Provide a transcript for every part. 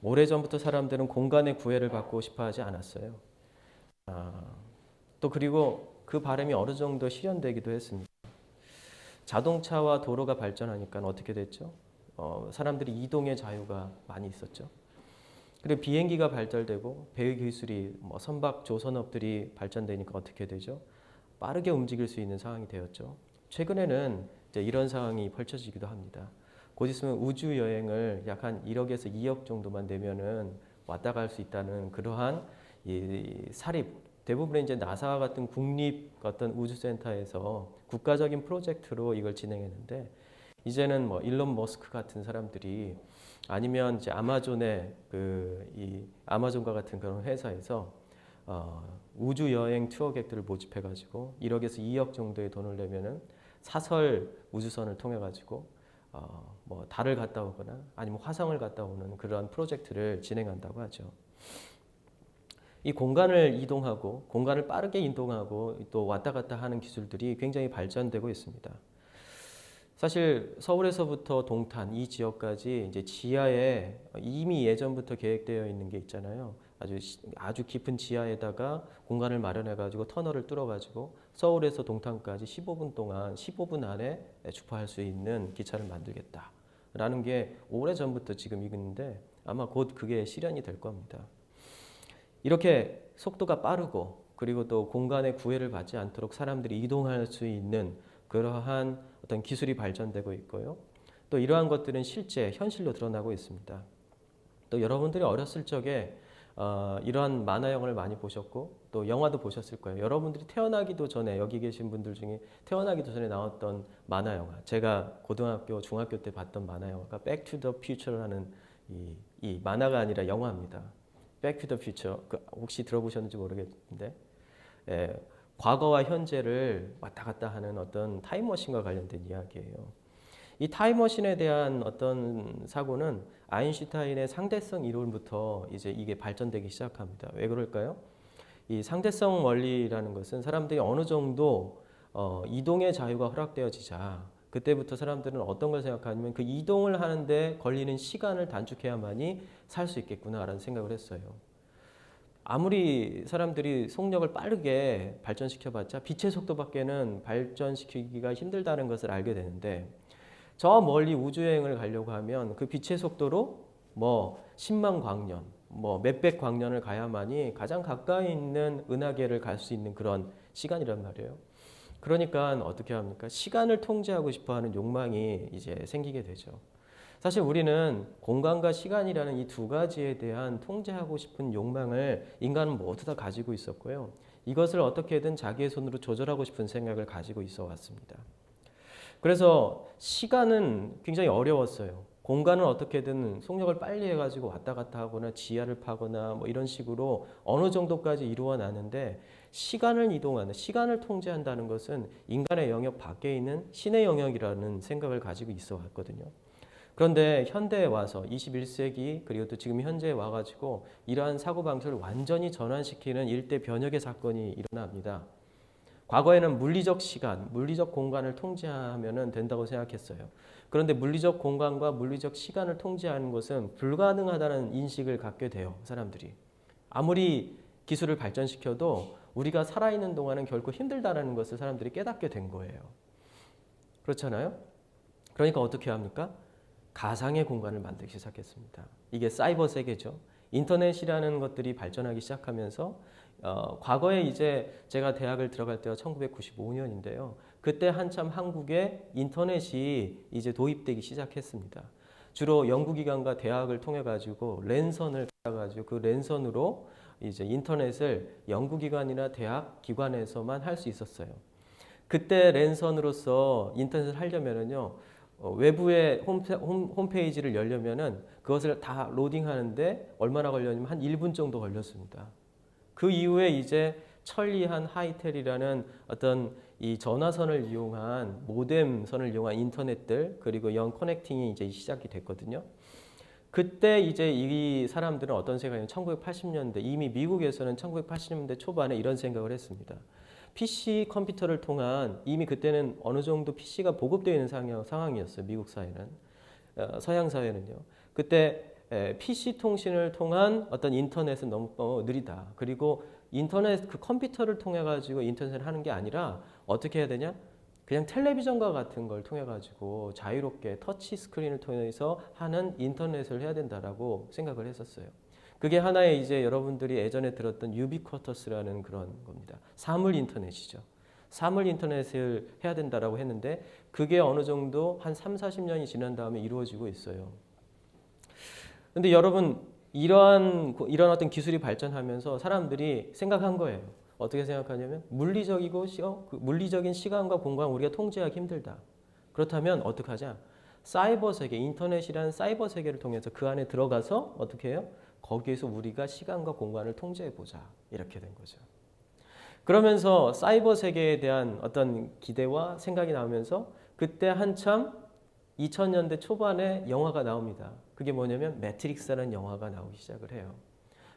오래전부터 사람들은 공간의 구애를 받고 싶어 하지 않았어요. 또 그리고 그 바람이 어느 정도 실현되기도 했습니다. 자동차와 도로가 발전하니까 어떻게 됐죠? 사람들이 이동의 자유가 많이 있었죠. 그리고 비행기가 발달되고 배의 기술이 선박 조선업들이 발전되니까 어떻게 되죠? 빠르게 움직일 수 있는 상황이 되었죠. 최근에는 이제 이런 상황이 펼쳐지기도 합니다. 곧 있으면 우주 여행을 약 한 1억에서 2억 정도만 내면은 왔다 갈 수 있다는 그러한 이 사립 대부분의 이제 나사와 같은 국립 어떤 우주센터에서 국가적인 프로젝트로 이걸 진행했는데 이제는 일론 머스크 같은 사람들이 아니면 이제 아마존의 이 아마존과 같은 그런 회사에서 우주 여행 투어객들을 모집해가지고 1억에서 2억 정도의 돈을 내면은 사설 우주선을 통해 가지고 달을 갔다 오거나 아니면 화성을 갔다 오는 그러한 프로젝트를 진행한다고 하죠. 이 공간을 이동하고 공간을 빠르게 이동하고 또 왔다 갔다 하는 기술들이 굉장히 발전되고 있습니다. 사실 서울에서부터 동탄 이 지역까지 이제 지하에 이미 예전부터 계획되어 있는 게 있잖아요. 아주 깊은 지하에다가 공간을 마련해 가지고 터널을 뚫어 가지고 서울에서 동탄까지 15분 동안 15분 안에 주파할 수 있는 기차를 만들겠다라는 게 오래전부터 지금 있는데 아마 곧 그게 실현이 될 겁니다. 이렇게 속도가 빠르고 그리고 또 공간의 구애를 받지 않도록 사람들이 이동할 수 있는 그러한 어떤 기술이 발전되고 있고요. 또 이러한 것들은 실제 현실로 드러나고 있습니다. 또 여러분들이 어렸을 적에 이러한 만화 영화를 많이 보셨고 또 영화도 보셨을 거예요. 여러분들이 태어나기도 전에 여기 계신 분들 중에 태어나기도 전에 나왔던 만화 영화. 제가 고등학교, 중학교 때 봤던 만화 영화가 백 투 더 퓨처라는 이 만화가 아니라 영화입니다. 백 투 더 퓨처. 혹시 들어보셨는지 모르겠는데 과거와 현재를 왔다 갔다 하는 어떤 타임머신과 관련된 이야기예요. 이 타임머신에 대한 어떤 사고는 아인슈타인의 상대성 이론부터 이제 이게 발전되기 시작합니다. 왜 그럴까요? 이 상대성 원리라는 것은 사람들이 어느 정도 이동의 자유가 허락되어지자 그때부터 사람들은 어떤 걸 생각하냐면 그 이동을 하는데 걸리는 시간을 단축해야만이 살 수 있겠구나라는 생각을 했어요. 아무리 사람들이 속력을 빠르게 발전시켜봤자 빛의 속도밖에는 발전시키기가 힘들다는 것을 알게 되는데 저 멀리 우주여행을 가려고 하면 그 빛의 속도로 10만 광년, 몇백 광년을 가야만이 가장 가까이 있는 은하계를 갈 수 있는 그런 시간이란 말이에요. 그러니까 어떻게 합니까? 시간을 통제하고 싶어 하는 욕망이 이제 생기게 되죠. 사실 우리는 공간과 시간이라는 이 두 가지에 대한 통제하고 싶은 욕망을 인간은 모두 다 가지고 있었고요. 이것을 어떻게든 자기의 손으로 조절하고 싶은 생각을 가지고 있어 왔습니다. 그래서 시간은 굉장히 어려웠어요. 공간은 어떻게든 속력을 빨리 해가지고 왔다 갔다 하거나 지하를 파거나 이런 식으로 어느 정도까지 이루어 나는데 시간을 이동하는, 시간을 통제한다는 것은 인간의 영역 밖에 있는 신의 영역이라는 생각을 가지고 있어 왔거든요. 그런데 현대에 와서 21세기 그리고 또 지금 현재에 와가지고 이러한 사고방식을 완전히 전환시키는 일대 변혁의 사건이 일어납니다. 과거에는 물리적 시간, 물리적 공간을 통제하면 된다고 생각했어요. 그런데 물리적 공간과 물리적 시간을 통제하는 것은 불가능하다는 인식을 갖게 돼요, 사람들이. 아무리 기술을 발전시켜도 우리가 살아있는 동안은 결코 힘들다는 것을 사람들이 깨닫게 된 거예요. 그렇잖아요? 그러니까 어떻게 합니까? 가상의 공간을 만들기 시작했습니다. 이게 사이버 세계죠. 인터넷이라는 것들이 발전하기 시작하면서 과거에 이제 제가 대학을 들어갈 때가 1995년인데요. 그때 한참 한국에 인터넷이 이제 도입되기 시작했습니다. 주로 연구기관과 대학을 통해 가지고 랜선을 가지고 그 랜선으로 이제 인터넷을 연구기관이나 대학 기관에서만 할 수 있었어요. 그때 랜선으로서 인터넷을 하려면은요. 외부의 홈페이지를 열려면은 그것을 다 로딩하는데 얼마나 걸렸냐면 한 1분 정도 걸렸습니다. 그 이후에 이제 천리안 하이텔이라는 어떤 이 전화선을 이용한 모뎀선을 이용한 인터넷들 그리고 영 커넥팅이 이제 시작이 됐거든요. 그때 이제 이 사람들은 어떤 생각이냐면 1980년대 이미 미국에서는 1980년대 초반에 이런 생각을 했습니다. PC 컴퓨터를 통한 이미 그때는 어느 정도 PC가 보급되어 있는 상황이었어요. 미국 사회는. 서양 사회는요. 그때 PC 통신을 통한 어떤 인터넷은 너무 느리다. 그리고 인터넷 그 컴퓨터를 통해 가지고 인터넷을 하는 게 아니라 어떻게 해야 되냐? 그냥 텔레비전과 같은 걸 통해 가지고 자유롭게 터치 스크린을 통해서 하는 인터넷을 해야 된다라고 생각을 했었어요. 그게 하나의 이제 여러분들이 예전에 들었던 유비쿼터스라는 그런 겁니다. 사물 인터넷이죠. 사물 인터넷을 해야 된다라고 했는데 그게 어느 정도 한 3, 40년이 지난 다음에 이루어지고 있어요. 근데 여러분 이러한 어떤 기술이 발전하면서 사람들이 생각한 거예요. 어떻게 생각하냐면 물리적인 시간과 공간 우리가 통제하기 힘들다. 그렇다면 어떻게 하자? 사이버 세계, 인터넷이라는 사이버 세계를 통해서 그 안에 들어가서 어떻게 해요? 거기에서 우리가 시간과 공간을 통제해 보자. 이렇게 된 거죠. 그러면서 사이버 세계에 대한 어떤 기대와 생각이 나오면서 그때 한참 2000년대 초반에 영화가 나옵니다. 그게 뭐냐면 매트릭스라는 영화가 나오기 시작을 해요.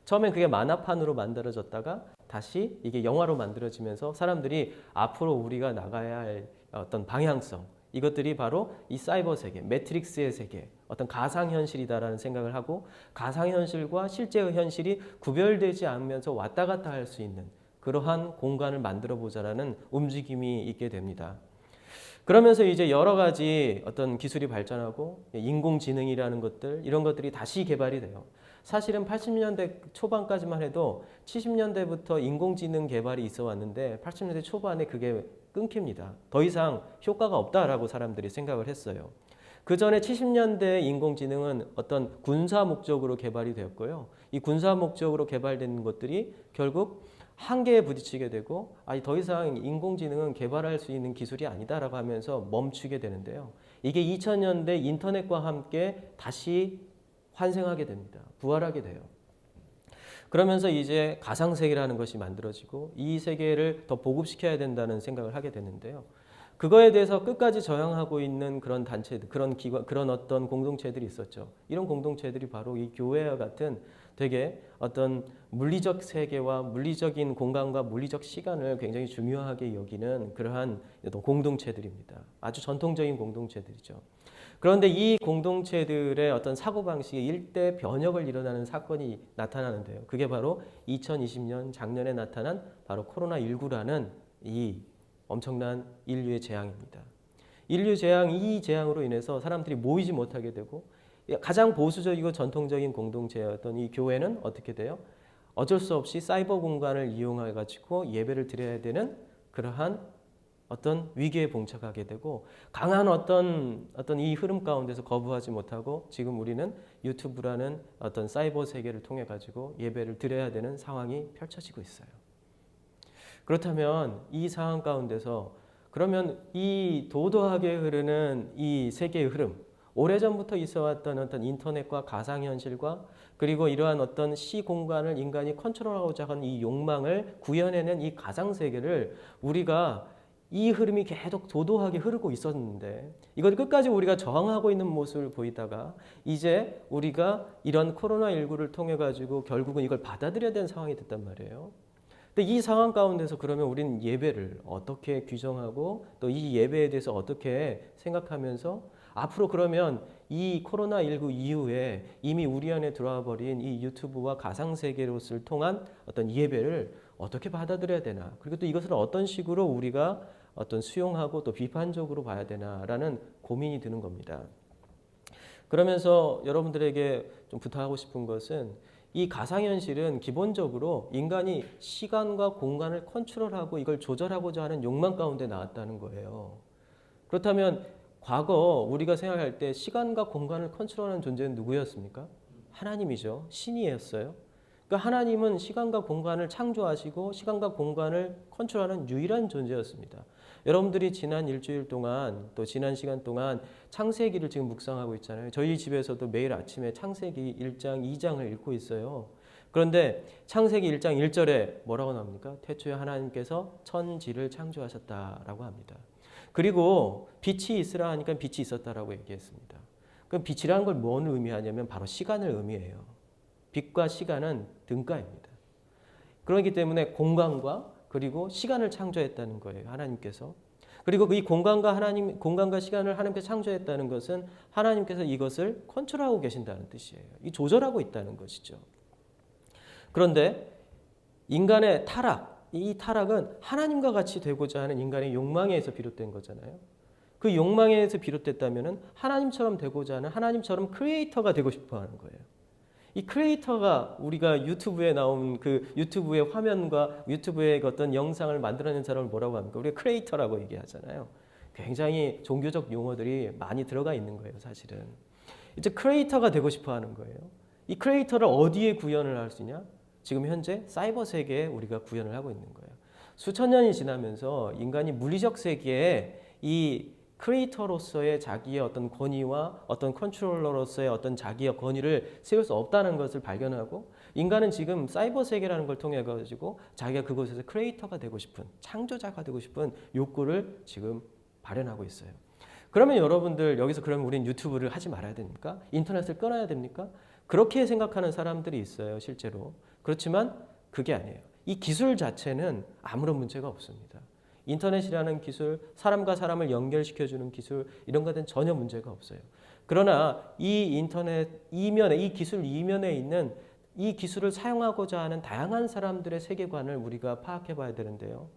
처음엔 그게 만화판으로 만들어졌다가 다시 이게 영화로 만들어지면서 사람들이 앞으로 우리가 나가야 할 어떤 방향성, 이것들이 바로 이 사이버 세계, 매트릭스의 세계, 어떤 가상현실이다라는 생각을 하고 가상현실과 실제의 현실이 구별되지 않으면서 왔다 갔다 할 수 있는 그러한 공간을 만들어 보자라는 움직임이 있게 됩니다. 그러면서 이제 여러 가지 어떤 기술이 발전하고 인공지능이라는 것들 이런 것들이 다시 개발이 돼요. 사실은 80년대 초반까지만 해도 70년대부터 인공지능 개발이 있어 왔는데 80년대 초반에 그게 끊깁니다. 더 이상 효과가 없다라고 사람들이 생각을 했어요. 그 전에 70년대 인공지능은 어떤 군사 목적으로 개발이 되었고요. 이 군사 목적으로 개발된 것들이 결국 한계에 부딪히게 되고 더 이상 인공지능은 개발할 수 있는 기술이 아니다라고 하면서 멈추게 되는데요. 이게 2000년대 인터넷과 함께 다시 환생하게 됩니다. 부활하게 돼요. 그러면서 이제 가상세계라는 것이 만들어지고 이 세계를 더 보급시켜야 된다는 생각을 하게 되는데요. 그거에 대해서 끝까지 저항하고 있는 그런 단체들, 그런 기관, 그런 어떤 공동체들이 있었죠. 이런 공동체들이 바로 이 교회와 같은 되게 어떤 물리적 세계와 물리적인 공간과 물리적 시간을 굉장히 중요하게 여기는 그러한 공동체들입니다. 아주 전통적인 공동체들이죠. 그런데 이 공동체들의 어떤 사고방식이 일대 변혁을 일어나는 사건이 나타나는데요. 그게 바로 2020년 작년에 나타난 바로 코로나19라는 이 엄청난 인류의 재앙입니다. 이 재앙으로 인해서 사람들이 모이지 못하게 되고 가장 보수적이고 전통적인 공동체였던 이 교회는 어떻게 돼요? 어쩔 수 없이 사이버 공간을 이용해 가지고 예배를 드려야 되는 그러한 어떤 위기에 봉착하게 되고 강한 어떤 이 흐름 가운데서 거부하지 못하고 지금 우리는 유튜브라는 어떤 사이버 세계를 통해 가지고 예배를 드려야 되는 상황이 펼쳐지고 있어요. 그렇다면 이 상황 가운데서 그러면 이 도도하게 흐르는 이 세계의 흐름, 오래전부터 있어왔던 어떤 인터넷과 가상현실과 그리고 이러한 어떤 시공간을 인간이 컨트롤하고자 하는 이 욕망을 구현해낸 이 가상세계를 우리가 이 흐름이 계속 도도하게 흐르고 있었는데 이걸 끝까지 우리가 저항하고 있는 모습을 보이다가 이제 우리가 이런 코로나19를 통해 가지고 결국은 이걸 받아들여야 되는 상황이 됐단 말이에요. 근데 이 상황 가운데서 그러면 우리는 예배를 어떻게 규정하고 또 이 예배에 대해서 어떻게 생각하면서 앞으로 그러면 이 코로나19 이후에 이미 우리 안에 들어와 버린 이 유튜브와 가상세계로를 통한 어떤 예배를 어떻게 받아들여야 되나 그리고 또 이것을 어떤 식으로 우리가 어떤 수용하고 또 비판적으로 봐야 되나라는 고민이 드는 겁니다. 그러면서 여러분들에게 좀 부탁하고 싶은 것은 이 가상현실은 기본적으로 인간이 시간과 공간을 컨트롤하고 이걸 조절하고자 하는 욕망 가운데 나왔다는 거예요. 그렇다면 과거 우리가 생각할 때 시간과 공간을 컨트롤하는 존재는 누구였습니까? 하나님이죠. 신이었어요. 그러니까 하나님은 시간과 공간을 창조하시고 시간과 공간을 컨트롤하는 유일한 존재였습니다. 여러분들이 지난 일주일 동안 또 지난 시간 동안 창세기를 지금 묵상하고 있잖아요. 저희 집에서도 매일 아침에 창세기 1장, 2장을 읽고 있어요. 그런데 창세기 1장 1절에 뭐라고 나옵니까? 태초에 하나님께서 천지를 창조하셨다라고 합니다. 그리고 빛이 있으라 하니까 빛이 있었다라고 얘기했습니다. 그럼 빛이라는 걸 뭘 의미하냐면 바로 시간을 의미해요. 빛과 시간은 등가입니다. 그렇기 때문에 공간과 그리고 시간을 창조했다는 거예요. 하나님께서. 그리고 이 공간과 시간을 하나님께서 창조했다는 것은 하나님께서 이것을 컨트롤하고 계신다는 뜻이에요. 이 조절하고 있다는 것이죠. 그런데 인간의 타락, 이 타락은 하나님과 같이 되고자 하는 인간의 욕망에서 비롯된 거잖아요. 그 욕망에서 비롯됐다면 하나님처럼 되고자 하는, 하나님처럼 크리에이터가 되고 싶어 하는 거예요. 이 크리에이터가 우리가 유튜브에 나온 그 유튜브의 화면과 유튜브의 어떤 영상을 만들어낸 사람을 뭐라고 합니까? 우리가 크리에이터라고 얘기하잖아요. 굉장히 종교적 용어들이 많이 들어가 있는 거예요, 사실은. 이제 크리에이터가 되고 싶어 하는 거예요. 이 크리에이터를 어디에 구현을 할 수 있냐? 지금 현재 사이버 세계에 우리가 구현을 하고 있는 거예요. 수천 년이 지나면서 인간이 물리적 세계에 이 크리에이터로서의 자기의 어떤 권위와 어떤 컨트롤러로서의 어떤 자기의 권위를 세울 수 없다는 것을 발견하고, 인간은 지금 사이버 세계라는 걸 통해 가지고 자기가 그곳에서 크리에이터가 되고 싶은, 창조자가 되고 싶은 욕구를 지금 발현하고 있어요. 그러면 여러분들 여기서 그러면 우리는 유튜브를 하지 말아야 됩니까? 인터넷을 끊어야 됩니까? 그렇게 생각하는 사람들이 있어요, 실제로. 그렇지만 그게 아니에요. 이 기술 자체는 아무런 문제가 없습니다. 인터넷이라는 기술, 사람과 사람을 연결시켜주는 기술, 이런 것은 전혀 문제가 없어요. 그러나 이 인터넷 이면에, 이 기술 이면에 있는 이 기술을 사용하고자 하는 다양한 사람들의 세계관을 우리가 파악해 봐야 되는데요.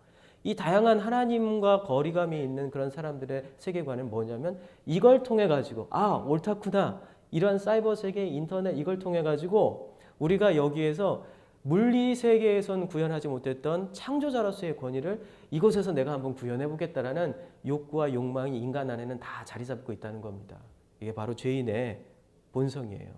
이 다양한 하나님과 거리감이 있는 그런 사람들의 세계관은 뭐냐면, 이걸 통해 가지고 옳다구나, 이런 사이버 세계, 인터넷, 이걸 통해 가지고 우리가 여기에서 물리 세계에선 구현하지 못했던 창조자로서의 권위를 이곳에서 내가 한번 구현해 보겠다라는 욕구와 욕망이 인간 안에는 다 자리 잡고 있다는 겁니다. 이게 바로 죄인의 본성이에요.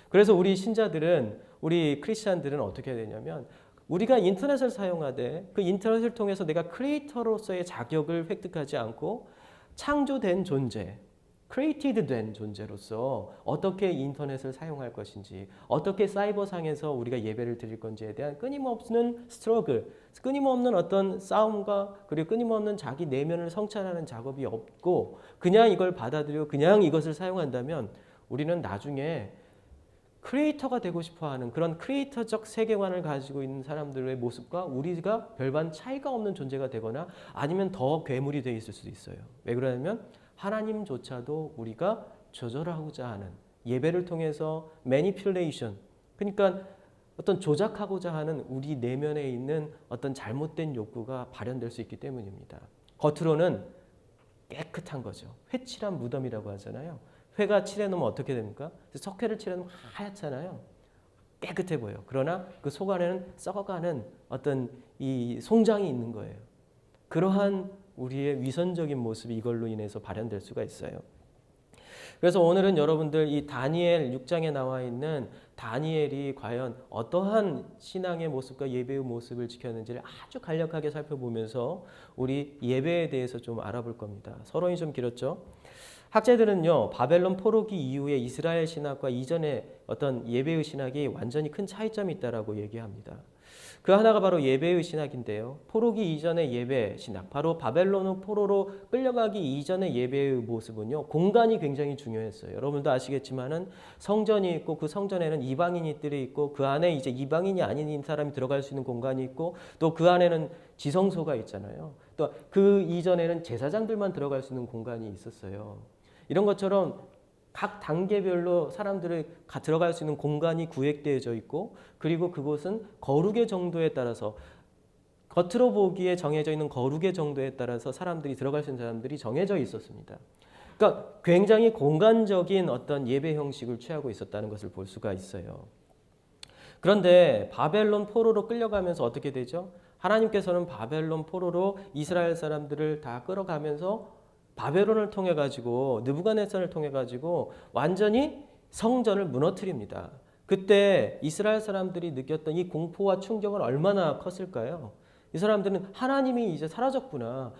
그래서 우리 신자들은, 우리 크리스찬들은 어떻게 해야 되냐면, 우리가 인터넷을 사용하되 그 인터넷을 통해서 내가 크리에이터로서의 자격을 획득하지 않고 창조된 존재, 크리에이티드 된 존재로서 어떻게 인터넷을 사용할 것인지, 어떻게 사이버상에서 우리가 예배를 드릴 건지에 대한 끊임없는 스트러글, 끊임없는 어떤 싸움과 그리고 끊임없는 자기 내면을 성찰하는 작업이 없고 그냥 이걸 받아들여 그냥 이것을 사용한다면 우리는 나중에 크리에이터가 되고 싶어하는 그런 크리에이터적 세계관을 가지고 있는 사람들의 모습과 우리가 별반 차이가 없는 존재가 되거나 아니면 더 괴물이 되어 있을 수도 있어요. 왜 그러냐면 하나님조차도 우리가 조절하고자 하는, 예배를 통해서 매니퓰레이션, 그러니까 어떤 조작하고자 하는 우리 내면에 있는 어떤 잘못된 욕구가 발현될 수 있기 때문입니다. 겉으로는 깨끗한 거죠. 회칠한 무덤이라고 하잖아요. 회가 칠해놓으면 어떻게 됩니까? 석회를 칠해놓으면 하얗잖아요. 깨끗해 보여. 그러나 그 속 안에는 썩어가는 어떤 이 송장이 있는 거예요. 그러한 우리의 위선적인 모습이 이걸로 인해서 발현될 수가 있어요. 그래서 오늘은 여러분들 이 다니엘 6장에 나와 있는 다니엘이 과연 어떠한 신앙의 모습과 예배의 모습을 지켰는지를 아주 간략하게 살펴보면서 우리 예배에 대해서 좀 알아볼 겁니다. 서론이 좀 길었죠? 학자들은요, 바벨론 포로기 이후에 이스라엘 신학과 이전의 어떤 예배의 신학이 완전히 큰 차이점이 있다라고 얘기합니다. 그 하나가 바로 예배의 신학인데요. 포로기 이전의 예배 신학, 바로 바벨론 포로로 끌려가기 이전의 예배의 모습은요, 공간이 굉장히 중요했어요. 여러분도 아시겠지만은 성전이 있고 그 성전에는 이방인들이 있고 그 안에 이제 이방인이 아닌 사람이 들어갈 수 있는 공간이 있고 또 그 안에는 지성소가 있잖아요. 또 그 이전에는 제사장들만 들어갈 수 있는 공간이 있었어요. 이런 것처럼 각 단계별로 사람들이 들어갈 수 있는 공간이 구획되어져 있고, 그리고 그곳은 거룩의 정도에 따라서, 겉으로 보기에 정해져 있는 거룩의 정도에 따라서 사람들이 들어갈 수 있는 사람들이 정해져 있었습니다. 그러니까 굉장히 공간적인 어떤 예배 형식을 취하고 있었다는 것을 볼 수가 있어요. 그런데 바벨론 포로로 끌려가면서 어떻게 되죠? 하나님께서는 바벨론 포로로 이스라엘 사람들을 다 끌어가면서 바벨론을 통해 가지고, 느부갓네살을 통해 가지고 완전히 성전을 무너뜨립니다. 그때 이스라엘 사람들이 느꼈던 이 공포와 충격은 얼마나 컸을까요? 이 사람들은 하나님이 이제 사라졌구나.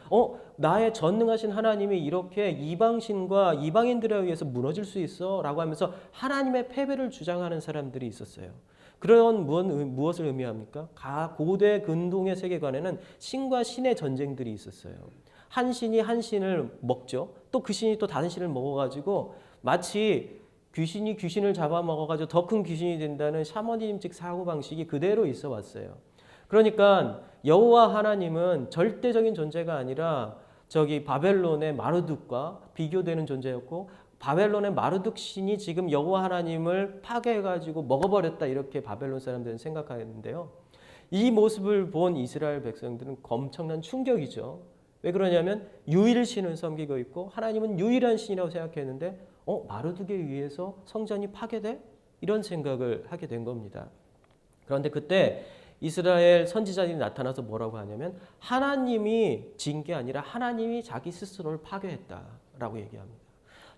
나의 전능하신 하나님이 이렇게 이방신과 이방인들에 의해서 무너질 수 있어? 라고 하면서 하나님의 패배를 주장하는 사람들이 있었어요. 그런 무엇을 의미합니까? 고대 근동의 세계관에는 신과 신의 전쟁들이 있었어요. 한 신이 한 신을 먹죠. 또 그 신이 또 다른 신을 먹어가지고 마치 귀신이 귀신을 잡아먹어가지고 더 큰 귀신이 된다는 샤머니즘식 사고방식이 그대로 있어 왔어요. 그러니까 여호와 하나님은 절대적인 존재가 아니라 저기 바벨론의 마르둑과 비교되는 존재였고 바벨론의 마르둑 신이 지금 여호와 하나님을 파괴해가지고 먹어버렸다 이렇게 바벨론 사람들은 생각하는데요. 이 모습을 본 이스라엘 백성들은 엄청난 충격이죠. 왜 그러냐면 유일신을 섬기고 있고 하나님은 유일한 신이라고 생각했는데 마르둑에 의해서 성전이 파괴돼? 이런 생각을 하게 된 겁니다. 그런데 그때 이스라엘 선지자들이 나타나서 뭐라고 하냐면 하나님이 진 게 아니라 하나님이 자기 스스로를 파괴했다라고 얘기합니다.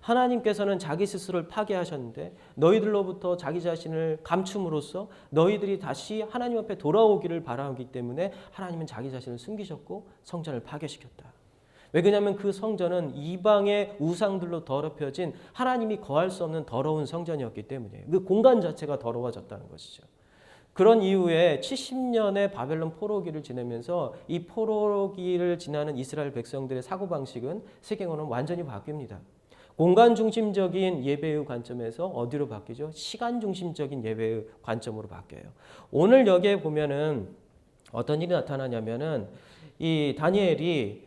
하나님께서는 자기 스스로를 파괴하셨는데 너희들로부터 자기 자신을 감춤으로써 너희들이 다시 하나님 앞에 돌아오기를 바라기 때문에 하나님은 자기 자신을 숨기셨고 성전을 파괴시켰다. 왜 그러냐면 그 성전은 이방의 우상들로 더럽혀진 하나님이 거할 수 없는 더러운 성전이었기 때문이에요. 그 공간 자체가 더러워졌다는 것이죠. 그런 이후에 70년의 바벨론 포로기를 지내면서 이 포로기를 지나는 이스라엘 백성들의 사고방식은 세계관은 완전히 바뀝니다. 공간 중심적인 예배의 관점에서 어디로 바뀌죠? 시간 중심적인 예배의 관점으로 바뀌어요. 오늘 여기에 보면은 어떤 일이 나타나냐면은 이 다니엘이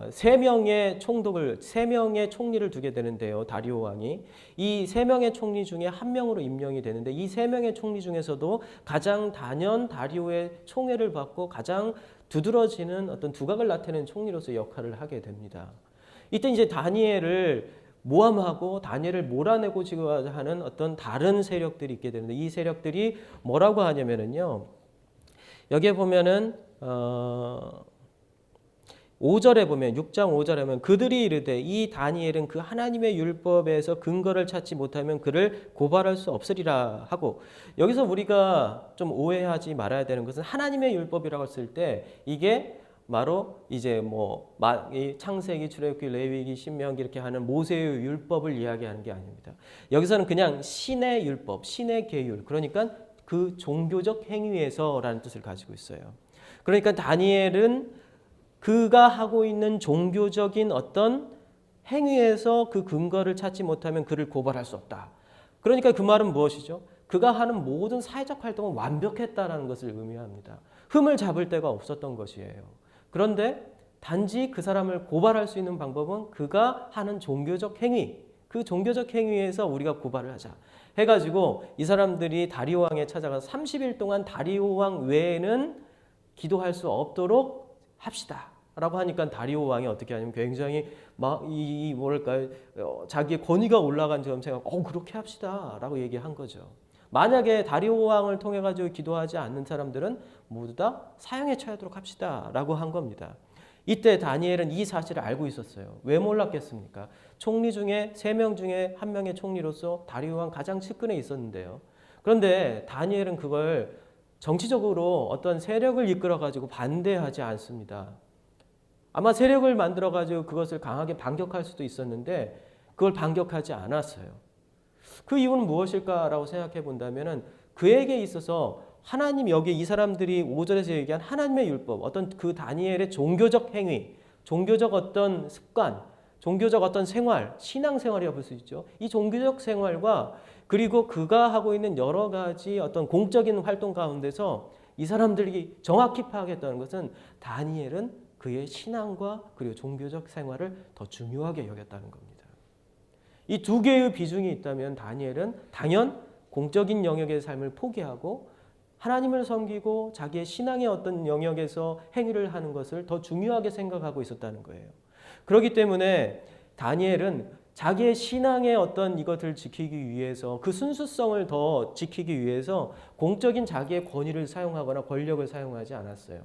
세 명의 총리를 두게 되는데요. 다리오 왕이 이 세 명의 총리 중에 한 명으로 임명이 되는데 이 세 명의 총리 중에서도 가장 단연 다리오의 총애를 받고 가장 두드러지는 어떤 두각을 나타내는 총리로서 역할을 하게 됩니다. 이때 이제 다니엘을 모함하고 다니엘을 몰아내고자 하는 어떤 다른 세력들이 있게 되는데 이 세력들이 뭐라고 하냐면은요. 여기에 보면은 5절에 보면 6장 5절에 보면 그들이 이르되 이 다니엘은 그 하나님의 율법에서 근거를 찾지 못하면 그를 고발할 수 없으리라 하고 여기서 우리가 좀 오해하지 말아야 되는 것은 하나님의 율법이라고 했을 때 이게 바로 이제 창세기, 출애굽기, 레위기, 신명기 이렇게 하는 모세의 율법을 이야기하는 게 아닙니다. 여기서는 그냥 신의 율법, 신의 계율, 그러니까 그 종교적 행위에서라는 뜻을 가지고 있어요. 그러니까 다니엘은 그가 하고 있는 종교적인 어떤 행위에서 그 근거를 찾지 못하면 그를 고발할 수 없다. 그러니까 그 말은 무엇이죠? 그가 하는 모든 사회적 활동은 완벽했다라는 것을 의미합니다. 흠을 잡을 데가 없었던 것이에요. 그런데 단지 그 사람을 고발할 수 있는 방법은 그가 하는 종교적 행위, 그 종교적 행위에서 우리가 고발을 하자 해가지고 이 사람들이 다리오 왕에 찾아가서 30일 동안 다리오 왕 외에는 기도할 수 없도록 합시다 라고 하니까 다리오 왕이 어떻게 하냐면 굉장히 자기의 권위가 올라간 것처럼 생각, 그렇게 합시다 라고 얘기한 거죠. 만약에 다리오 왕을 통해 가지고 기도하지 않는 사람들은 모두 다 사형에 처하도록 합시다 라고 한 겁니다. 이때 다니엘은 이 사실을 알고 있었어요. 왜 몰랐겠습니까? 총리 중에 3명 중에 1명의 총리로서 다리오 왕 가장 측근에 있었는데요. 그런데 다니엘은 그걸 정치적으로 어떤 세력을 이끌어 가지고 반대하지 않습니다. 아마 세력을 만들어 가지고 그것을 강하게 반격할 수도 있었는데 그걸 반격하지 않았어요. 그 이유는 무엇일까라고 생각해 본다면은 그에게 있어서 하나님 여기 이 사람들이 5절에서 얘기한 하나님의 율법, 어떤 그 다니엘의 종교적 행위, 종교적 어떤 습관, 종교적 어떤 생활, 신앙생활이라고 볼 수 있죠. 이 종교적 생활과 그리고 그가 하고 있는 여러 가지 어떤 공적인 활동 가운데서 이 사람들이 정확히 파악했다는 것은 다니엘은 그의 신앙과 그리고 종교적 생활을 더 중요하게 여겼다는 겁니다. 이 두 개의 비중이 있다면 다니엘은 당연 공적인 영역의 삶을 포기하고 하나님을 섬기고 자기의 신앙의 어떤 영역에서 행위를 하는 것을 더 중요하게 생각하고 있었다는 거예요. 그렇기 때문에 다니엘은 자기의 신앙의 어떤 이것을 지키기 위해서 그 순수성을 더 지키기 위해서 공적인 자기의 권위를 사용하거나 권력을 사용하지 않았어요.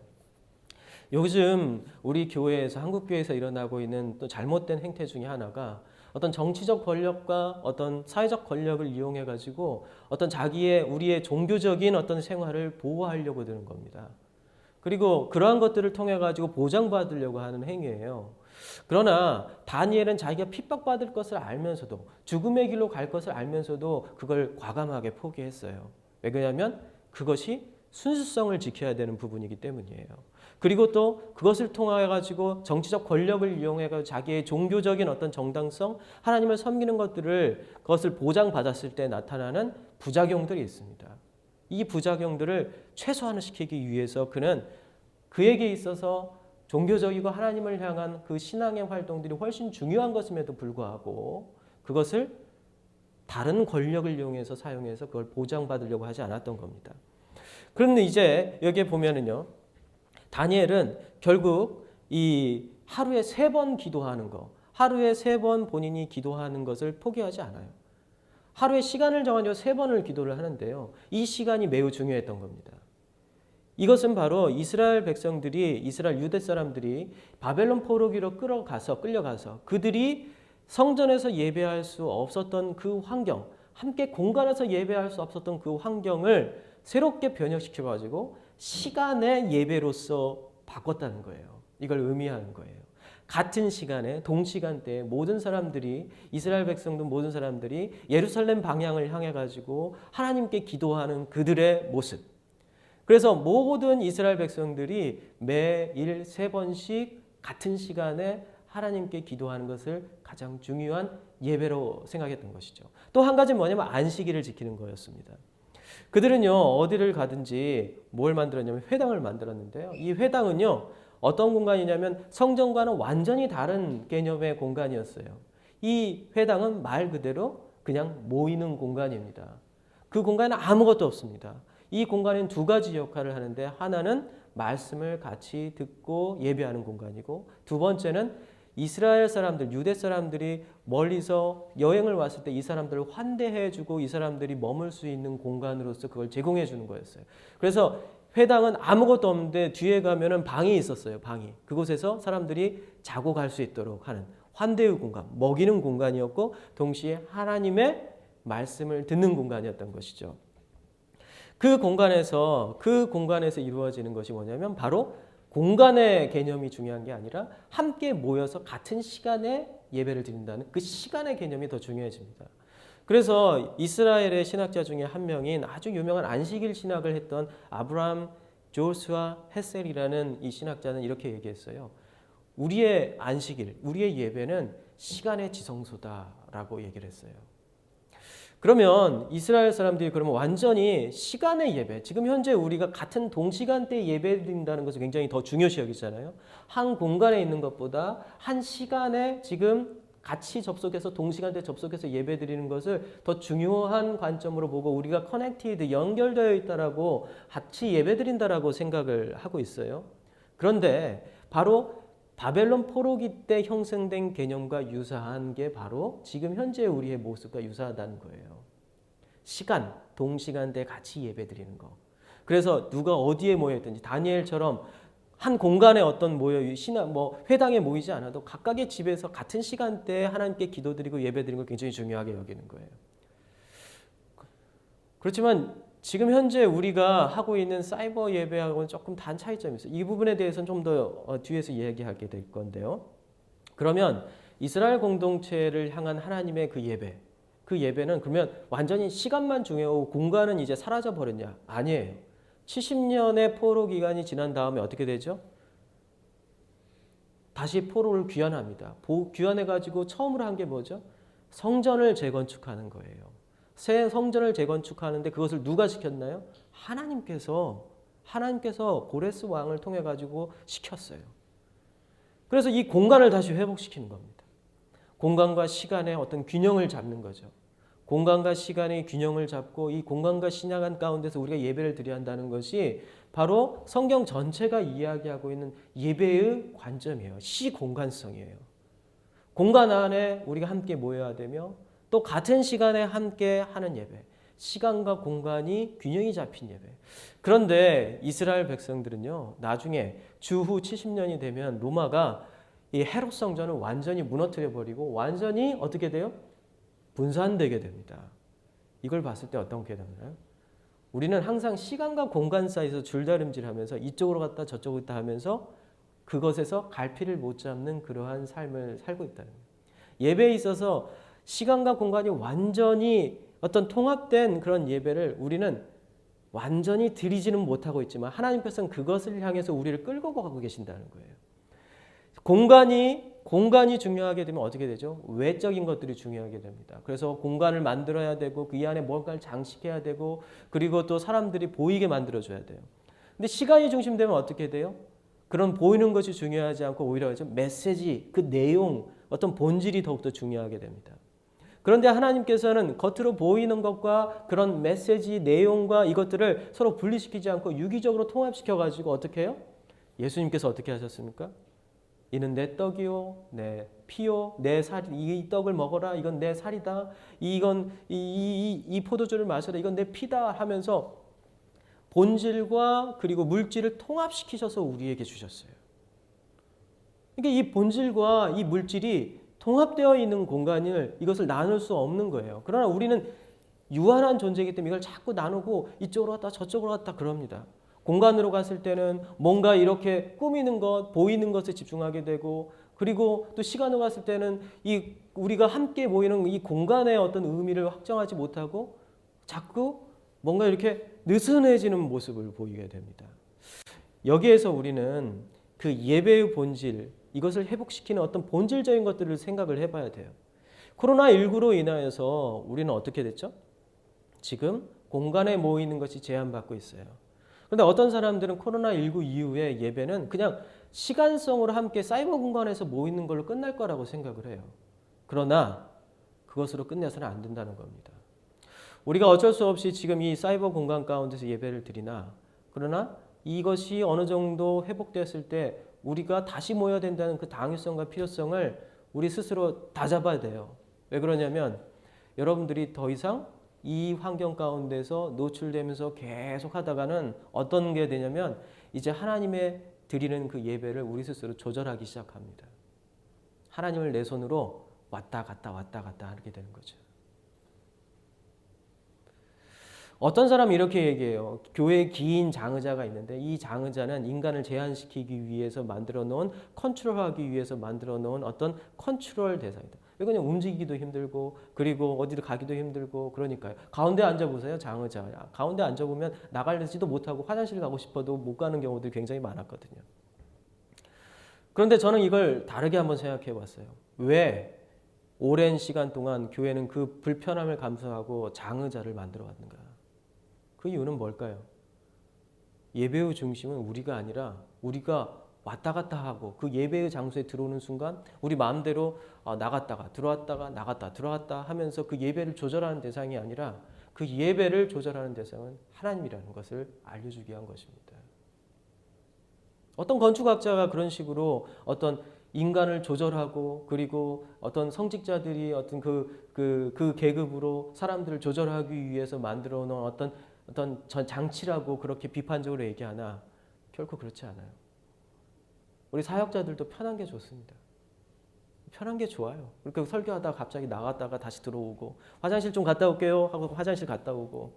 요즘 우리 교회에서 한국교회에서 일어나고 있는 또 잘못된 행태 중에 하나가 어떤 정치적 권력과 어떤 사회적 권력을 이용해 가지고 어떤 우리의 종교적인 어떤 생활을 보호하려고 드는 겁니다. 그리고 그러한 것들을 통해 가지고 보장받으려고 하는 행위예요. 그러나 다니엘은 자기가 핍박받을 것을 알면서도 죽음의 길로 갈 것을 알면서도 그걸 과감하게 포기했어요. 왜 그러냐면 그것이 순수성을 지켜야 되는 부분이기 때문이에요. 그리고 또 그것을 통해 가지고 정치적 권력을 이용해 가지고 자기의 종교적인 어떤 정당성, 하나님을 섬기는 그것을 보장받았을 때 나타나는 부작용들이 있습니다. 이 부작용들을 최소화시키기 위해서 그는 그에게 있어서 종교적이고 하나님을 향한 그 신앙의 활동들이 훨씬 중요한 것임에도 불구하고 그것을 다른 권력을 이용해서 사용해서 그걸 보장받으려고 하지 않았던 겁니다. 그런데 이제 여기에 보면은요, 다니엘은 결국 이 하루에 3번 기도하는 거, 하루에 3번 본인이 기도하는 것을 포기하지 않아요. 하루에 시간을 정하여 3번을 기도를 하는데요. 이 시간이 매우 중요했던 겁니다. 이것은 바로 이스라엘 백성들이, 이스라엘 유대 사람들이 바벨론 포로기로 끌려가서 그들이 성전에서 예배할 수 없었던 그 환경, 함께 공간에서 예배할 수 없었던 그 환경을 새롭게 변형시켜가지고 시간의 예배로서 바꿨다는 거예요. 이걸 의미하는 거예요. 같은 시간에 동시간대에 모든 사람들이, 이스라엘 백성들 모든 사람들이 예루살렘 방향을 향해 가지고 하나님께 기도하는 그들의 모습. 그래서 모든 이스라엘 백성들이 매일 3번씩 같은 시간에 하나님께 기도하는 것을 가장 중요한 예배로 생각했던 것이죠. 또 한 가지 뭐냐면 안식일을 지키는 거였습니다. 그들은요, 어디를 가든지 뭘 만들었냐면 회당을 만들었는데요. 이 회당은요, 어떤 공간이냐면 성전과는 완전히 다른 개념의 공간이었어요. 이 회당은 말 그대로 그냥 모이는 공간입니다. 그 공간에는 아무것도 없습니다. 이 공간은 2가지 역할을 하는데, 하나는 말씀을 같이 듣고 예배하는 공간이고, 2번째는 이스라엘 사람들, 유대 사람들이 멀리서 여행을 왔을 때 이 사람들을 환대해주고 이 사람들이 머물 수 있는 공간으로서 그걸 제공해 주는 거였어요. 그래서 회당은 아무것도 없는데 뒤에 가면은 방이 있었어요. 방이. 그곳에서 사람들이 자고 갈 수 있도록 하는 환대의 공간, 먹이는 공간이었고 동시에 하나님의 말씀을 듣는 공간이었던 것이죠. 그 공간에서 이루어지는 것이 뭐냐면 바로 공간의 개념이 중요한 게 아니라 함께 모여서 같은 시간에 예배를 드린다는 그 시간의 개념이 더 중요해집니다. 그래서 이스라엘의 신학자 중에 한 명인 아주 유명한 안식일 신학을 했던 아브라함 조슈아 헤셀이라는 이 신학자는 이렇게 얘기했어요. 우리의 안식일, 우리의 예배는 시간의 지성소다라고 얘기를 했어요. 그러면 이스라엘 사람들이 그러면 완전히 시간의 예배, 지금 현재 우리가 같은 동시간대에 예배드린다는 것을 굉장히 더 중요시 여기잖아요. 한 공간에 있는 것보다 한 시간에 지금 같이 접속해서 동시간대에 접속해서 예배드리는 것을 더 중요한 관점으로 보고 우리가 커넥티드, 연결되어 있다라고 같이 예배드린다라고 생각을 하고 있어요. 그런데 바로 바벨론 포로기 때 형성된 개념과 유사한 게 바로 지금 현재 우리의 모습과 유사하다는 거예요. 시간, 동시간대에 같이 예배드리는 거. 그래서 누가 어디에 모여있든지 다니엘처럼 한 공간에 어떤 회당에 모이지 않아도 각각의 집에서 같은 시간대에 하나님께 기도드리고 예배드리는 걸 굉장히 중요하게 여기는 거예요. 그렇지만 지금 현재 우리가 하고 있는 사이버 예배하고는 조금 다른 차이점이 있어요. 이 부분에 대해서는 좀 더 뒤에서 이야기하게 될 건데요. 그러면 이스라엘 공동체를 향한 하나님의 그 예배는 그러면 완전히 시간만 중요하고 공간은 이제 사라져 버렸냐? 아니에요. 70년의 포로 기간이 지난 다음에 어떻게 되죠? 다시 포로를 귀환합니다. 귀환해가지고 처음으로 한 게 뭐죠? 성전을 재건축하는 거예요. 새 성전을 재건축하는데 그것을 누가 시켰나요? 하나님께서 고레스 왕을 통해 가지고 시켰어요. 그래서 이 공간을 다시 회복시키는 겁니다. 공간과 시간의 어떤 균형을 잡는 거죠. 공간과 시간의 균형을 잡고 이 공간과 시간 가운데서 우리가 예배를 드려야 한다는 것이 바로 성경 전체가 이야기하고 있는 예배의 관점이에요. 시공간성이에요. 공간 안에 우리가 함께 모여야 되며 또 같은 시간에 함께 하는 예배, 시간과 공간이 균형이 잡힌 예배. 그런데 이스라엘 백성들은요, 나중에 주후 70년이 되면 로마가 이 헤롯 성전을 완전히 무너뜨려 버리고 완전히 어떻게 돼요? 분산되게 됩니다. 이걸 봤을 때 어떻게 되나요? 우리는 항상 시간과 공간 사이에서 줄다름질하면서 이쪽으로 갔다 저쪽으로 갔다 하면서 그것에서 갈피를 못 잡는 그러한 삶을 살고 있다는 거예요. 예배에 있어서 시간과 공간이 완전히 어떤 통합된 그런 예배를 우리는 완전히 드리지는 못하고 있지만 하나님께서는 그것을 향해서 우리를 끌고 가고 계신다는 거예요. 공간이 중요하게 되면 어떻게 되죠? 외적인 것들이 중요하게 됩니다. 그래서 공간을 만들어야 되고 그 안에 뭔가를 장식해야 되고 그리고 또 사람들이 보이게 만들어줘야 돼요. 근데 시간이 중심되면 어떻게 돼요? 그런 보이는 것이 중요하지 않고 오히려 메시지, 그 내용, 어떤 본질이 더욱더 중요하게 됩니다. 그런데 하나님께서는 겉으로 보이는 것과 그런 메시지, 내용과 이것들을 서로 분리시키지 않고 유기적으로 통합시켜가지고 어떻게 해요? 예수님께서 어떻게 하셨습니까? 이는 내 떡이요, 내 피요, 내 살, 이 떡을 먹어라. 이건 내 살이다. 이 포도주를 마셔라. 이건 내 피다 하면서 본질과 그리고 물질을 통합시키셔서 우리에게 주셨어요. 그러니까 이 본질과 이 물질이 통합되어 있는 공간을 이것을 나눌 수 없는 거예요. 그러나 우리는 유한한 존재이기 때문에 이걸 자꾸 나누고 이쪽으로 갔다 저쪽으로 갔다 그럽니다. 공간으로 갔을 때는 뭔가 이렇게 꾸미는 것, 보이는 것에 집중하게 되고 그리고 또 시간으로 갔을 때는 이 우리가 함께 모이는 이 공간의 어떤 의미를 확정하지 못하고 자꾸 뭔가 이렇게 느슨해지는 모습을 보이게 됩니다. 여기에서 우리는 그 예배의 본질, 이것을 회복시키는 어떤 본질적인 것들을 생각을 해봐야 돼요. 코로나19로 인하여서 우리는 어떻게 됐죠? 지금 공간에 모이는 것이 제한받고 있어요. 그런데 어떤 사람들은 코로나19 이후에 예배는 그냥 시간성으로 함께 사이버 공간에서 모이는 걸로 끝날 거라고 생각을 해요. 그러나 그것으로 끝내서는 안 된다는 겁니다. 우리가 어쩔 수 없이 지금 이 사이버 공간 가운데서 예배를 드리나 그러나 이것이 어느 정도 회복됐을 때 우리가 다시 모여야 된다는 그 당위성과 필요성을 우리 스스로 다잡아야 돼요. 왜 그러냐면 여러분들이 더 이상 이 환경 가운데서 노출되면서 계속 하다가는 어떤 게 되냐면 이제 하나님의 드리는 그 예배를 우리 스스로 조절하기 시작합니다. 하나님을 내 손으로 왔다 갔다 하게 되는 거죠. 어떤 사람이 이렇게 얘기해요. 교회에 긴 장의자가 있는데 이 장의자는 인간을 제한시키기 위해서 만들어 놓은 컨트롤하기 위해서 만들어 놓은 어떤 컨트롤 대상이다. 그냥 움직이기도 힘들고 그리고 어디를 가기도 힘들고 그러니까요. 가운데 앉아보세요. 장의자. 가운데 앉아보면 나가지도 못하고 화장실 가고 싶어도 못 가는 경우들이 굉장히 많았거든요. 그런데 저는 이걸 다르게 한번 생각해 봤어요. 왜 오랜 시간 동안 교회는 그 불편함을 감수하고 장의자를 만들어 왔는가? 그 이유는 뭘까요? 예배의 중심은 우리가 아니라 우리가 왔다 갔다 하고 그 예배의 장소에 들어오는 순간 우리 마음대로 나갔다가 들어왔다가 나갔다 들어왔다 하면서 그 예배를 조절하는 대상이 아니라 그 예배를 조절하는 대상은 하나님이라는 것을 알려주기 위한 것입니다. 어떤 건축학자가 그런 식으로 어떤 인간을 조절하고 그리고 어떤 성직자들이 어떤 그 계급으로 사람들을 조절하기 위해서 만들어 놓은 어떤 장치라고 그렇게 비판적으로 얘기하나 결코 그렇지 않아요. 우리 사역자들도 편한 게 좋습니다. 편한 게 좋아요. 그러니까 설교하다가 갑자기 나갔다가 다시 들어오고 화장실 좀 갔다 올게요 하고 화장실 갔다 오고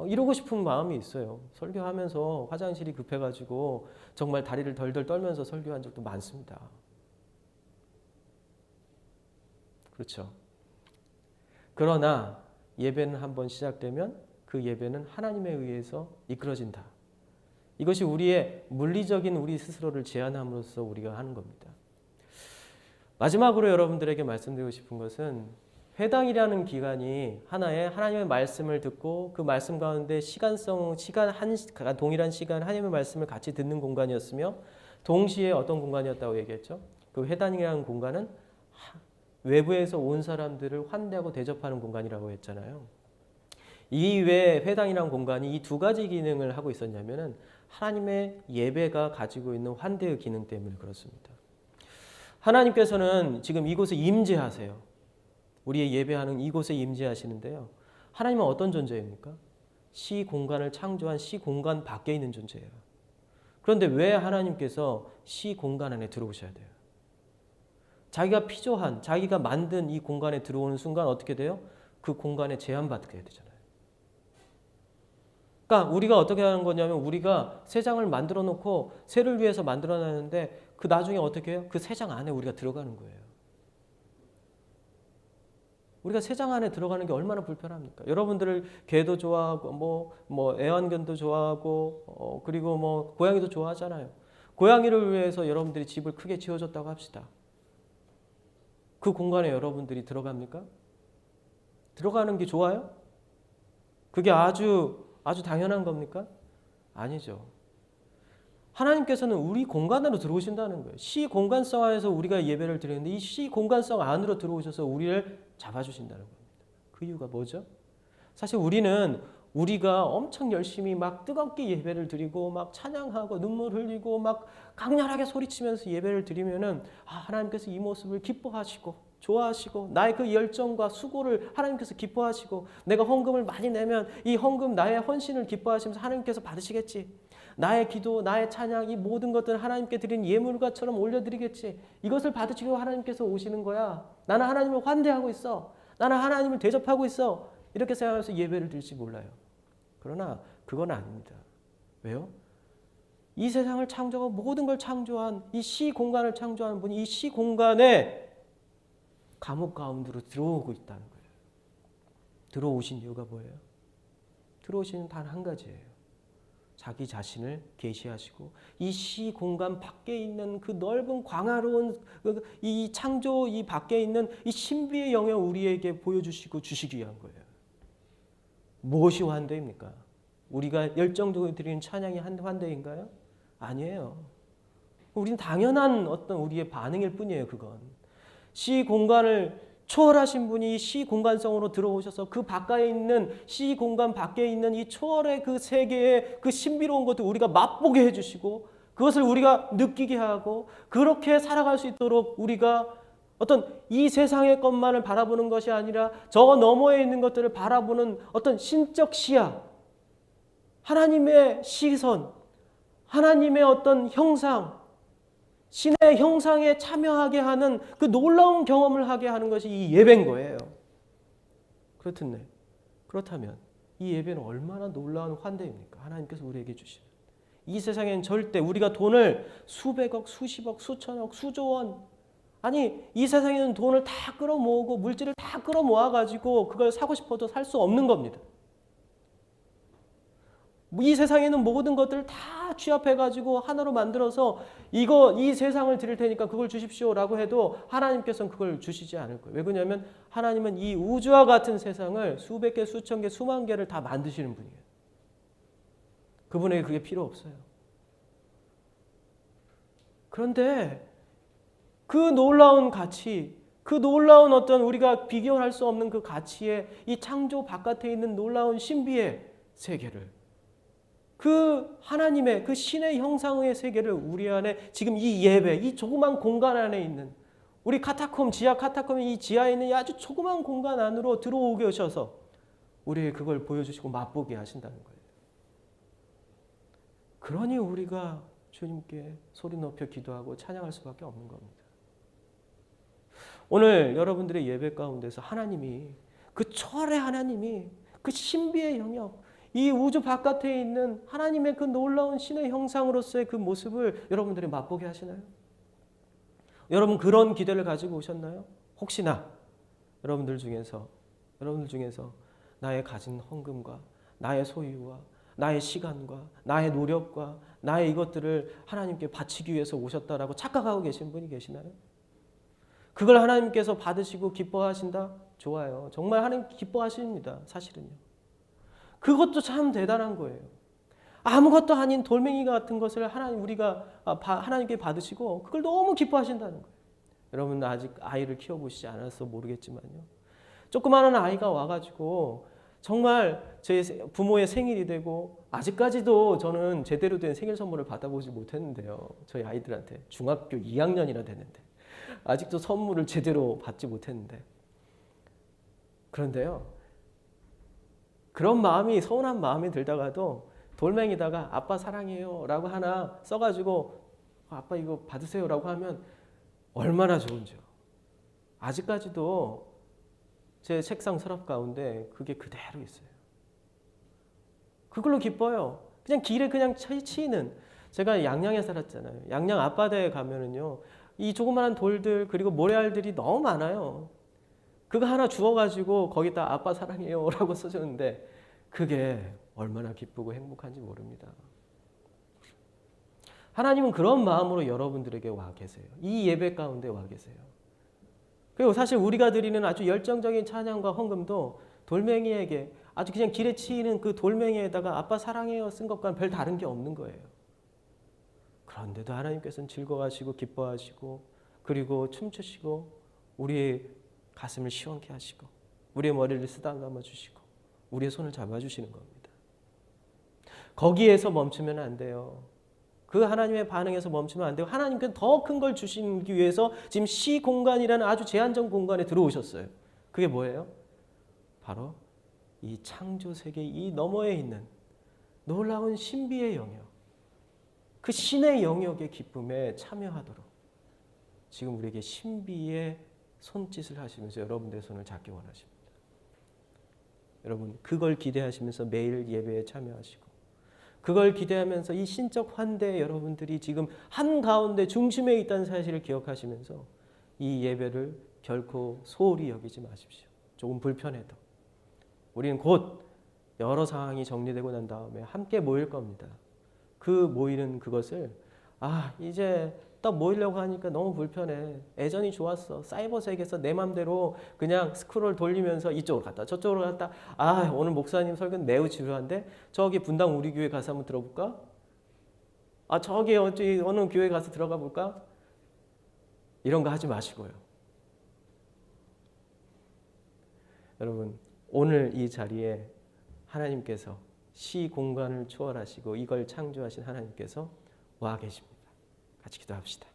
이러고 싶은 마음이 있어요. 설교하면서 화장실이 급해가지고 정말 다리를 덜덜 떨면서 설교한 적도 많습니다. 그렇죠. 그러나 예배는 한번 시작되면 그 예배는 하나님에 의해서 이끌어진다. 이것이 우리의 물리적인 우리 스스로를 제한함으로써 우리가 하는 겁니다. 마지막으로 여러분들에게 말씀드리고 싶은 것은 회당이라는 기간이 하나의 하나님의 말씀을 듣고 그 말씀 가운데 동일한 시간 하나님의 말씀을 같이 듣는 공간이었으며 동시에 어떤 공간이었다고 얘기했죠? 그 회당이라는 공간은 외부에서 온 사람들을 환대하고 대접하는 공간이라고 했잖아요. 이외에 회당이라는 공간이 이 두 가지 기능을 하고 있었냐면은 하나님의 예배가 가지고 있는 환대의 기능 때문에 그렇습니다. 하나님께서는 지금 이곳에 임재하세요. 우리의 예배하는 이곳에 임재하시는데요. 하나님은 어떤 존재입니까? 시 공간을 창조한 시 공간 밖에 있는 존재예요. 그런데 왜 하나님께서 시 공간 안에 들어오셔야 돼요? 자기가 피조한, 자기가 만든 이 공간에 들어오는 순간 어떻게 돼요? 그 공간에 제한받게 되잖아요. 그러니까 우리가 어떻게 하는 거냐면 우리가 새 장을 만들어 놓고 새를 위해서 만들어 놨는데 그 나중에 어떻게 해요? 그 새 장 안에 우리가 들어가는 거예요. 우리가 새 장 안에 들어가는 게 얼마나 불편합니까? 여러분들을 개도 좋아하고 뭐 애완견도 좋아하고 그리고 뭐 고양이도 좋아하잖아요. 고양이를 위해서 여러분들이 집을 크게 지어줬다고 합시다. 그 공간에 여러분들이 들어갑니까? 들어가는 게 좋아요? 그게 아주 당연한 겁니까? 아니죠. 하나님께서는 우리 공간으로 들어오신다는 거예요. 시 공간성 안에서 우리가 예배를 드리는데 이 시 공간성 안으로 들어오셔서 우리를 잡아주신다는 겁니다. 그 이유가 뭐죠? 사실 우리가 엄청 열심히 막 뜨겁게 예배를 드리고 막 찬양하고 눈물 흘리고 막 강렬하게 소리치면서 예배를 드리면은 하나님께서 이 모습을 기뻐하시고 좋아하시고 나의 그 열정과 수고를 하나님께서 기뻐하시고 내가 헌금을 많이 내면 이 헌금 나의 헌신을 기뻐하시면서 하나님께서 받으시겠지. 나의 기도, 나의 찬양 이 모든 것들을 하나님께 드린 예물과처럼 올려드리겠지. 이것을 받으시고 하나님께서 오시는 거야. 나는 하나님을 환대하고 있어. 나는 하나님을 대접하고 있어. 이렇게 생각해서 예배를 드릴지 몰라요. 그러나 그건 아닙니다. 왜요? 이 세상을 창조하고 모든 걸 창조한 이 시 공간을 창조하는 분이 이 시 공간에 감옥 가운데로 들어오고 있다는 거예요. 들어오신 이유가 뭐예요? 들어오시는 단 한 가지예요. 자기 자신을 계시하시고 이 시 공간 밖에 있는 그 넓은 광활로운 이 창조 이 밖에 있는 이 신비의 영역 우리에게 보여주시고 주시기 위한 거예요. 무엇이 환대입니까? 우리가 열정적으로 드리는 찬양이 환대인가요? 아니에요. 우리는 당연한 어떤 우리의 반응일 뿐이에요. 그건 시 공간을 초월하신 분이 시 공간성으로 들어오셔서 그 바깥에 있는 시 공간 밖에 있는 이 초월의 그 세계의 그 신비로운 것도 우리가 맛보게 해주시고 그것을 우리가 느끼게 하고 그렇게 살아갈 수 있도록 우리가 어떤 이 세상의 것만을 바라보는 것이 아니라 저 너머에 있는 것들을 바라보는 어떤 신적 시야, 하나님의 시선, 하나님의 어떤 형상, 신의 형상에 참여하게 하는 그 놀라운 경험을 하게 하는 것이 이 예배인 거예요. 그렇다면 이 예배는 얼마나 놀라운 환대입니까? 하나님께서 우리에게 주시는. 이 세상엔 절대 우리가 돈을 수백억, 수십억, 수천억, 수조원 이 세상에는 돈을 다 끌어모으고 물질을 다 끌어모아가지고 그걸 사고 싶어도 살 수 없는 겁니다. 이 세상에는 모든 것들을 다 취합해가지고 하나로 만들어서 이 세상을 드릴 테니까 그걸 주십시오라고 해도 하나님께서는 그걸 주시지 않을 거예요. 왜 그러냐면 하나님은 이 우주와 같은 세상을 수백 개, 수천 개, 수만 개를 다 만드시는 분이에요. 그분에게 그게 필요 없어요. 그런데 그 놀라운 가치, 그 놀라운 어떤 우리가 비교할 수 없는 그 가치의 이 창조 바깥에 있는 놀라운 신비의 세계를 그 하나님의 그 신의 형상의 세계를 우리 안에 지금 이 예배, 이 조그만 공간 안에 있는 우리 지하 카타콤의 이 지하에 있는 이 아주 조그만 공간 안으로 들어오게 하셔서 우리에게 그걸 보여주시고 맛보게 하신다는 거예요. 그러니 우리가 주님께 소리 높여 기도하고 찬양할 수밖에 없는 겁니다. 오늘 여러분들의 예배 가운데서 하나님이 그 초월의 하나님이 그 신비의 영역 이 우주 바깥에 있는 하나님의 그 놀라운 신의 형상으로서의 그 모습을 여러분들이 맛보게 하시나요? 여러분 그런 기대를 가지고 오셨나요? 혹시나 여러분들 중에서 나의 가진 헌금과 나의 소유와 나의 시간과 나의 노력과 나의 이것들을 하나님께 바치기 위해서 오셨다라고 착각하고 계신 분이 계시나요? 그걸 하나님께서 받으시고 기뻐하신다? 좋아요. 정말 하나님 기뻐하십니다. 사실은요. 그것도 참 대단한 거예요. 아무것도 아닌 돌멩이 같은 것을 하나님께 받으시고 그걸 너무 기뻐하신다는 거예요. 여러분 아직 아이를 키워보시지 않아서 모르겠지만요. 조그마한 아이가 와가지고 정말 제 부모의 생일이 되고 아직까지도 저는 제대로 된 생일 선물을 받아보지 못했는데요. 저희 아이들한테 중학교 2학년이나 됐는데 아직도 선물을 제대로 받지 못했는데 그런데요. 그런 마음이 서운한 마음이 들다가도 돌멩이다가 아빠 사랑해요 라고 하나 써가지고 아빠 이거 받으세요 라고 하면 얼마나 좋은지요. 아직까지도 제 책상 서랍 가운데 그게 그대로 있어요. 그걸로 기뻐요. 그냥 길에 그냥 치이는 제가 양양에 살았잖아요. 양양 앞바다에 가면은요 이 조그마한 돌들 그리고 모래알들이 너무 많아요. 그거 하나 주워가지고 거기다 아빠 사랑해요 라고 써줬는데 그게 얼마나 기쁘고 행복한지 모릅니다. 하나님은 그런 마음으로 여러분들에게 와 계세요. 이 예배 가운데 와 계세요. 그리고 사실 우리가 드리는 아주 열정적인 찬양과 헌금도 돌멩이에게 아주 그냥 길에 치이는 그 돌멩이에다가 아빠 사랑해요 쓴 것과는 별 다른 게 없는 거예요. 그런데도 하나님께서는 즐거워하시고 기뻐하시고 그리고 춤추시고 우리의 가슴을 시원케 하시고 우리의 머리를 쓰다듬어 주시고 우리의 손을 잡아주시는 겁니다. 거기에서 멈추면 안 돼요. 그 하나님의 반응에서 멈추면 안 되고 하나님께서 더 큰 걸 주시기 위해서 지금 시공간이라는 아주 제한적 공간에 들어오셨어요. 그게 뭐예요? 바로 이 창조 세계 이 너머에 있는 놀라운 신비의 영역, 그 신의 영역의 기쁨에 참여하도록 지금 우리에게 신비의 손짓을 하시면서 여러분들의 손을 잡기 원하십니다. 여러분 그걸 기대하시면서 매일 예배에 참여하시고 그걸 기대하면서 이 신적 환대에 여러분들이 지금 한가운데 중심에 있다는 사실을 기억하시면서 이 예배를 결코 소홀히 여기지 마십시오. 조금 불편해도 우리는 곧 여러 상황이 정리되고 난 다음에 함께 모일 겁니다. 그 모이는 그것을 이제 딱 모이려고 하니까 너무 불편해. 예전이 좋았어. 사이버 세계에서 내 맘대로 그냥 스크롤 돌리면서 이쪽으로 갔다 저쪽으로 갔다. 오늘 목사님 설교는 매우 지루한데 저기 분당 우리 교회 가서 한번 들어볼까? 저기 어느 교회 가서 들어가 볼까? 이런 거 하지 마시고요. 여러분 오늘 이 자리에 하나님께서 시 공간을 초월하시고 이걸 창조하신 하나님께서 와 계십니다. 같이 기도합시다.